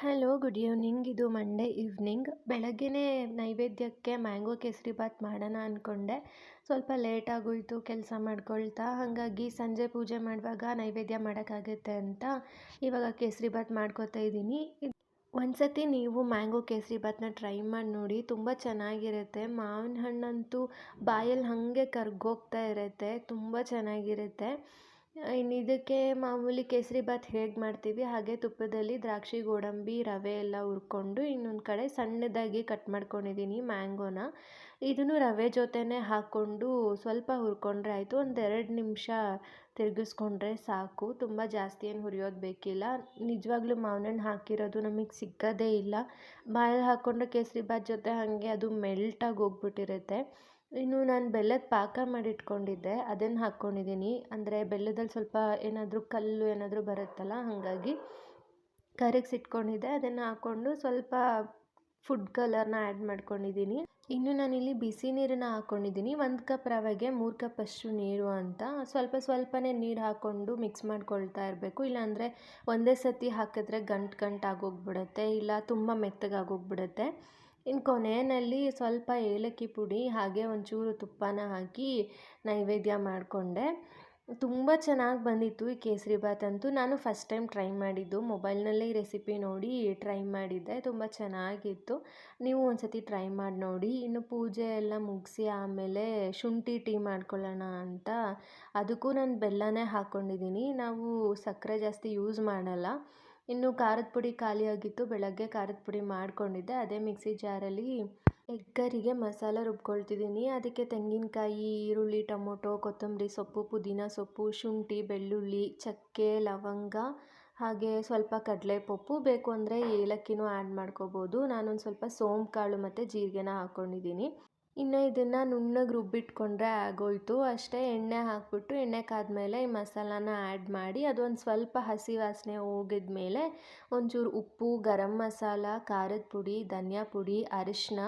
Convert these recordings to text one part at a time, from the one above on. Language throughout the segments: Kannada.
Hello, good evening. ಇದು ಮಂಡೇ ಈವ್ನಿಂಗ್. ಬೆಳಗ್ಗೆನೇ ನೈವೇದ್ಯಕ್ಕೆ ಮ್ಯಾಂಗೋ ಕೇಸರಿಬಾತ್ ಮಾಡೋಣ ಅಂದ್ಕೊಂಡೆ. ಸ್ವಲ್ಪ ಲೇಟ್ ಆಗೋಯಿತು ಕೆಲಸ ಮಾಡ್ಕೊಳ್ತಾ. ಹಾಗಾಗಿ ಸಂಜೆ ಪೂಜೆ ಮಾಡುವಾಗ ನೈವೇದ್ಯ ಮಾಡೋಕ್ಕಾಗುತ್ತೆ ಅಂತ ಇವಾಗ ಕೇಸರಿಬಾತ್ ಮಾಡ್ಕೊತಾ ಇದ್ದೀನಿ. ಒಂದ್ಸತಿ ನೀವು ಮ್ಯಾಂಗೋ ಕೇಸರಿಬಾತ್ನ ಟ್ರೈ ಮಾಡಿ ನೋಡಿ, ತುಂಬ ಚೆನ್ನಾಗಿರುತ್ತೆ. ಮಾವಿನ ಹಣ್ಣಂತೂ ಬಾಯಲ್ಲಿ ಹಾಗೆ ಕರ್ಗೋಗ್ತಾ ಇರುತ್ತೆ, ತುಂಬ ಚೆನ್ನಾಗಿರುತ್ತೆ. ಇನ್ನು ಇದಕ್ಕೆ ಮಾಮೂಲಿ ಕೇಸರಿಬಾತ್ ಹೇಗೆ ಮಾಡ್ತೀವಿ ಹಾಗೆ ತುಪ್ಪದಲ್ಲಿ ದ್ರಾಕ್ಷಿ, ಗೋಡಂಬಿ, ರವೆ ಎಲ್ಲ ಹುರ್ಕೊಂಡು ಇನ್ನೊಂದು ಕಡೆ ಸಣ್ಣದಾಗಿ ಕಟ್ ಮಾಡ್ಕೊಂಡಿದ್ದೀನಿ ಮ್ಯಾಂಗೋನ. ಇದನ್ನು ರವೆ ಜೊತೆನೇ ಹಾಕ್ಕೊಂಡು ಸ್ವಲ್ಪ ಹುರ್ಕೊಂಡ್ರೆ ಆಯಿತು. ಒಂದು 2 ನಿಮಿಷ ತಿರುಗಿಸ್ಕೊಂಡ್ರೆ ಸಾಕು, ತುಂಬ ಜಾಸ್ತಿ ಏನು ಹುರಿಯೋದು ಬೇಕಿಲ್ಲ. ನಿಜವಾಗ್ಲೂ ಮಾವಿನ ಹಣ್ಣು ಹಾಕಿರೋದು ನಮಗೆ ಸಿಕ್ಕೋದೇ ಇಲ್ಲ. ಬಾಯಲ್ಲಿ ಹಾಕ್ಕೊಂಡ್ರೆ ಕೇಸರಿಬಾತ್ ಜೊತೆ ಹಾಗೆ ಅದು ಮೆಲ್ಟಾಗಿ ಹೋಗ್ಬಿಟ್ಟಿರುತ್ತೆ. ಇನ್ನು ನಾನು ಬೆಲ್ಲದ ಪಾಕ ಮಾಡಿಟ್ಕೊಂಡಿದ್ದೆ, ಅದನ್ನು ಹಾಕ್ಕೊಂಡಿದ್ದೀನಿ. ಅಂದರೆ ಬೆಲ್ಲದಲ್ಲಿ ಸ್ವಲ್ಪ ಏನಾದರೂ ಕಲ್ಲು ಏನಾದರೂ ಬರುತ್ತಲ್ಲ, ಹಾಗಾಗಿ ಕರಗಿಸಿಟ್ಕೊಂಡಿದ್ದೆ. ಅದನ್ನು ಹಾಕ್ಕೊಂಡು ಸ್ವಲ್ಪ ಫುಡ್ ಕಲರ್ನ ಆ್ಯಡ್ ಮಾಡ್ಕೊಂಡಿದ್ದೀನಿ. ಇನ್ನು ನಾನಿಲ್ಲಿ ಬಿಸಿ ನೀರನ್ನು ಹಾಕ್ಕೊಂಡಿದ್ದೀನಿ. 1 ಕಪ್ ರವೆಗೆ 3 ಕಪ್ ಅಷ್ಟು ನೀರು ಅಂತ. ಸ್ವಲ್ಪ ಸ್ವಲ್ಪನೇ ನೀರು ಹಾಕ್ಕೊಂಡು ಮಿಕ್ಸ್ ಮಾಡ್ಕೊಳ್ತಾ ಇರಬೇಕು. ಇಲ್ಲಾಂದರೆ ಒಂದೇ ಸತಿ ಹಾಕಿದ್ರೆ ಗಂಟು ಆಗೋಗ್ಬಿಡುತ್ತೆ, ಇಲ್ಲ ತುಂಬ ಮೆತ್ತಗಾಗೋಗ್ಬಿಡುತ್ತೆ. ಇನ್ನು ಕೊನೆಯಲ್ಲಿ ಸ್ವಲ್ಪ ಏಲಕ್ಕಿ ಪುಡಿ ಹಾಗೆ ಒಂಚೂರು ತುಪ್ಪನ ಹಾಕಿ ನೈವೇದ್ಯ ಮಾಡಿಕೊಂಡೆ. ತುಂಬ ಚೆನ್ನಾಗಿ ಬಂದಿತ್ತು ಈ ಕೇಸರಿಬಾತ್ ಅಂತೂ. ನಾನು ಫಸ್ಟ್ ಟೈಮ್ ಟ್ರೈ ಮಾಡಿದ್ದು, ಮೊಬೈಲ್ನಲ್ಲೇ ಈ ರೆಸಿಪಿ ನೋಡಿ ಟ್ರೈ ಮಾಡಿದ್ದೆ. ತುಂಬ ಚೆನ್ನಾಗಿತ್ತು. ನೀವು ಒಂದ್ಸತಿ ಟ್ರೈ ಮಾಡಿ ನೋಡಿ. ಇನ್ನು ಪೂಜೆ ಎಲ್ಲ ಮುಗಿಸಿ ಆಮೇಲೆ ಶುಂಠಿ ಟೀ ಮಾಡ್ಕೊಳ್ಳೋಣ ಅಂತ ಅದಕ್ಕೂ ನಾನು ಬೆಲ್ಲನೇ ಹಾಕ್ಕೊಂಡಿದ್ದೀನಿ. ನಾವು ಸಕ್ಕರೆ ಜಾಸ್ತಿ ಯೂಸ್ ಮಾಡಲ್ಲ. ಇನ್ನು ಖಾರದ ಪುಡಿ ಖಾಲಿಯಾಗಿತ್ತು, ಬೆಳಗ್ಗೆ ಖಾರದ ಪುಡಿ ಮಾಡ್ಕೊಂಡಿದ್ದೆ. ಅದೇ ಮಿಕ್ಸಿ ಜಾರಲ್ಲಿ ಎಗ್ ಕರಿಗೆ ಮಸಾಲ ರುಬ್ಕೊಳ್ತಿದ್ದೀನಿ. ಅದಕ್ಕೆ ತೆಂಗಿನಕಾಯಿ, ಈರುಳ್ಳಿ, ಟೊಮೊಟೊ, ಕೊತ್ತಂಬರಿ ಸೊಪ್ಪು, ಪುದೀನ ಸೊಪ್ಪು, ಶುಂಠಿ, ಬೆಳ್ಳುಳ್ಳಿ, ಚಕ್ಕೆ, ಲವಂಗ ಹಾಗೆ ಸ್ವಲ್ಪ ಕಡಲೆಪಪ್ಪು, ಬೇಕು ಅಂದರೆ ಏಲಕ್ಕಿನೂ ಆ್ಯಡ್ ಮಾಡ್ಕೋಬೋದು. ನಾನೊಂದು ಸ್ವಲ್ಪ ಸೋಂಪು ಕಾಳು ಮತ್ತು ಜೀರಿಗೆನ ಹಾಕ್ಕೊಂಡಿದ್ದೀನಿ. ಇನ್ನು ಇದನ್ನು ನುಣ್ಣಗೆ ರುಬ್ಬಿಟ್ಕೊಂಡ್ರೆ ಆಗೋಯಿತು. ಅಷ್ಟೇ, ಎಣ್ಣೆ ಹಾಕ್ಬಿಟ್ಟು ಎಣ್ಣೆ ಕಾದ್ಮೇಲೆ ಈ ಮಸಾಲಾನ ಆ್ಯಡ್ ಮಾಡಿ ಅದೊಂದು ಸ್ವಲ್ಪ ಹಸಿ ವಾಸನೆ ಹೋಗಿದ ಮೇಲೆ ಒಂಚೂರು ಉಪ್ಪು, ಗರಂ ಮಸಾಲ, ಖಾರದ ಪುಡಿ, ಧನಿಯಾ ಪುಡಿ, ಅರಿಶಿನ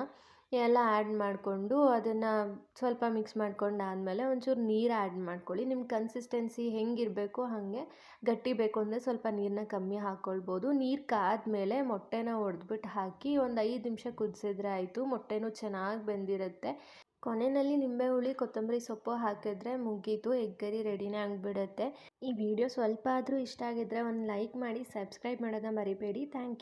ಎಲ್ಲ ಆ್ಯಡ್ ಮಾಡಿಕೊಂಡು ಅದನ್ನು ಸ್ವಲ್ಪ ಮಿಕ್ಸ್ ಮಾಡ್ಕೊಂಡಾದಮೇಲೆ ಒಂಚೂರು ನೀರು ಆ್ಯಡ್ ಮಾಡ್ಕೊಳ್ಳಿ. ನಿಮ್ಮ ಕನ್ಸಿಸ್ಟೆನ್ಸಿ ಹೆಂಗಿರಬೇಕು ಹಾಗೆ. ಗಟ್ಟಿ ಬೇಕು ಅಂದರೆ ಸ್ವಲ್ಪ ನೀರನ್ನ ಕಮ್ಮಿ ಹಾಕ್ಕೊಳ್ಬೋದು. ನೀರು ಕಾದ್ಮೇಲೆ ಮೊಟ್ಟೆನ ಒಡೆದ್ಬಿಟ್ಟು ಹಾಕಿ ಒಂದು 5 ನಿಮಿಷ ಕುದಿಸಿದ್ರೆ ಆಯಿತು. ಮೊಟ್ಟೆನೂ ಚೆನ್ನಾಗಿ ಬೆಂದಿರುತ್ತೆ. ಕೊನೆಯಲ್ಲಿ ನಿಂಬೆ ಹುಳಿ, ಕೊತ್ತಂಬರಿ ಸೊಪ್ಪು ಹಾಕಿದ್ರೆ ಮುಗೀತು, ಎಗ್ ಕರಿ ರೆಡಿನೇ ಆಗಿಬಿಡುತ್ತೆ. ಈ ವಿಡಿಯೋ ಸ್ವಲ್ಪ ಆದರೂ ಇಷ್ಟ ಆಗಿದ್ದರೆ ಒಂದು ಲೈಕ್ ಮಾಡಿ, ಸಬ್ಸ್ಕ್ರೈಬ್ ಮಾಡೋದನ್ನ ಮರಿಬೇಡಿ. Thank you.